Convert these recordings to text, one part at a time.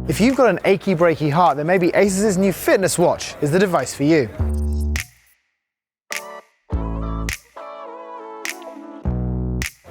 If you've got an achy breaky heart, then maybe ASUS's new fitness watch is the device for you.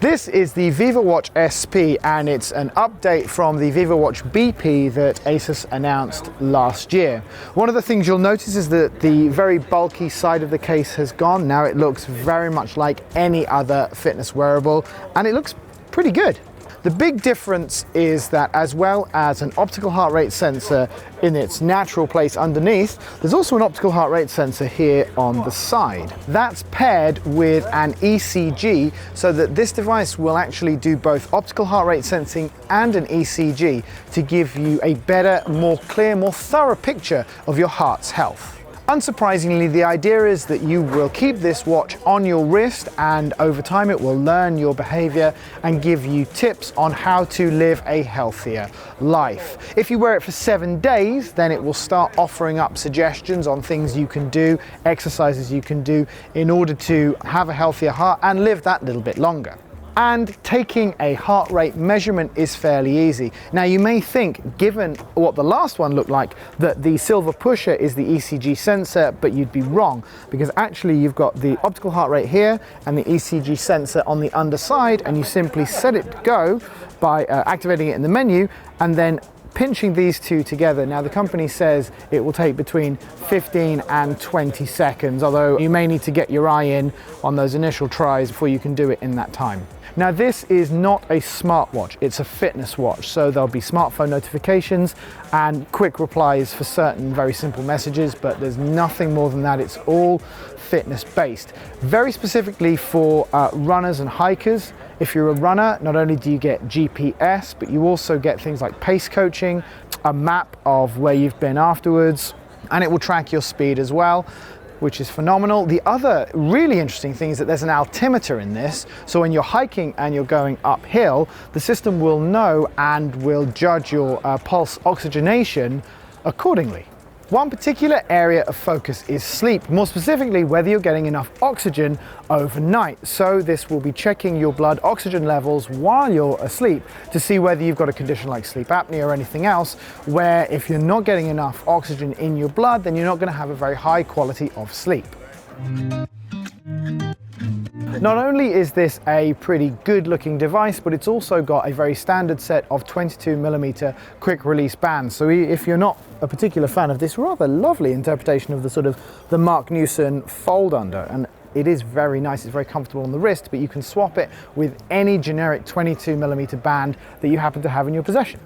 This is the VivoWatch SP, and it's an update from the VivoWatch BP that ASUS announced last year. One of the things you'll notice is that the very bulky side of the case has gone. Now it looks very much like any other fitness wearable, and it looks pretty good. The big difference is that as well as an optical heart rate sensor in its natural place underneath, there's also an optical heart rate sensor here on the side. That's paired with an ECG, so that this device will actually do both optical heart rate sensing and an ECG to give you a better, more clear, more thorough picture of your heart's health. Unsurprisingly, the idea is that you will keep this watch on your wrist, and over time it will learn your behavior and give you tips on how to live a healthier life. If you wear it for 7 days, then it will start offering up suggestions on things you can do, exercises you can do in order to have a healthier heart and live that little bit longer. And taking a heart rate measurement is fairly easy. Now you may think, given what the last one looked like, that the silver pusher is the ECG sensor, but you'd be wrong, because actually you've got the optical heart rate here and the ECG sensor on the underside, and you simply set it to go by activating it in the menu and then pinching these two together. Now the company says it will take between 15 and 20 seconds, although you may need to get your eye in on those initial tries before you can do it in that time. Now this is not a smartwatch, it's a fitness watch, so there'll be smartphone notifications and quick replies for certain very simple messages, but there's nothing more than that. It's all fitness based. Very specifically for runners and hikers. If you're a runner, not only do you get GPS, but you also get things like pace coaching, a map of where you've been afterwards, and it will track your speed as well, which is phenomenal. The other really interesting thing is that there's an altimeter in this, so when you're hiking and you're going uphill, the system will know and will judge your pulse oxygenation accordingly. One particular area of focus is sleep, more specifically whether you're getting enough oxygen overnight. So this will be checking your blood oxygen levels while you're asleep to see whether you've got a condition like sleep apnea or anything else, where if you're not getting enough oxygen in your blood, then you're not going to have a very high quality of sleep. Not only is this a pretty good looking device, but it's also got a very standard set of 22mm quick release bands. So if you're not a particular fan of this rather lovely interpretation of the Mark Newson fold under, and it is very nice, it's very comfortable on the wrist, but you can swap it with any generic 22mm band that you happen to have in your possession.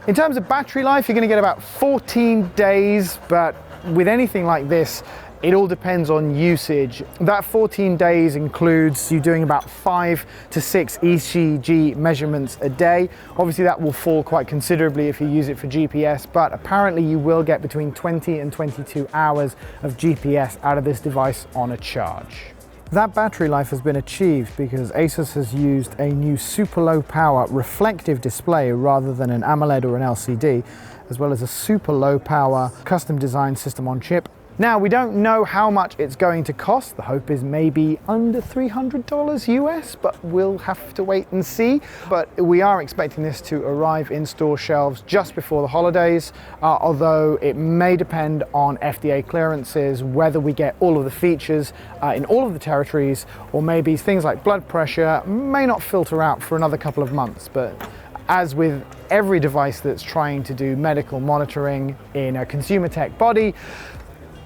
In terms of battery life, you're going to get about 14 days, but with anything like this, it all depends on usage. That 14 days includes you doing about 5 to 6 ECG measurements a day. Obviously that will fall quite considerably if you use it for GPS, but apparently you will get between 20 and 22 hours of GPS out of this device on a charge. That battery life has been achieved because ASUS has used a new super low power reflective display rather than an AMOLED or an LCD, as well as a super low power custom designed system on chip. Now, we don't know how much it's going to cost. The hope is maybe under $300 US, but we'll have to wait and see. But we are expecting this to arrive in store shelves just before the holidays, although it may depend on FDA clearances, whether we get all of the features in all of the territories, or maybe things like blood pressure may not filter out for another couple of months. But as with every device that's trying to do medical monitoring in a consumer tech body,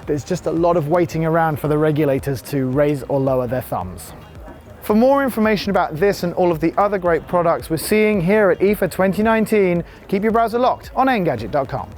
there's just a lot of waiting around for the regulators to raise or lower their thumbs. For more information about this and all of the other great products we're seeing here at IFA 2019, keep your browser locked on Engadget.com.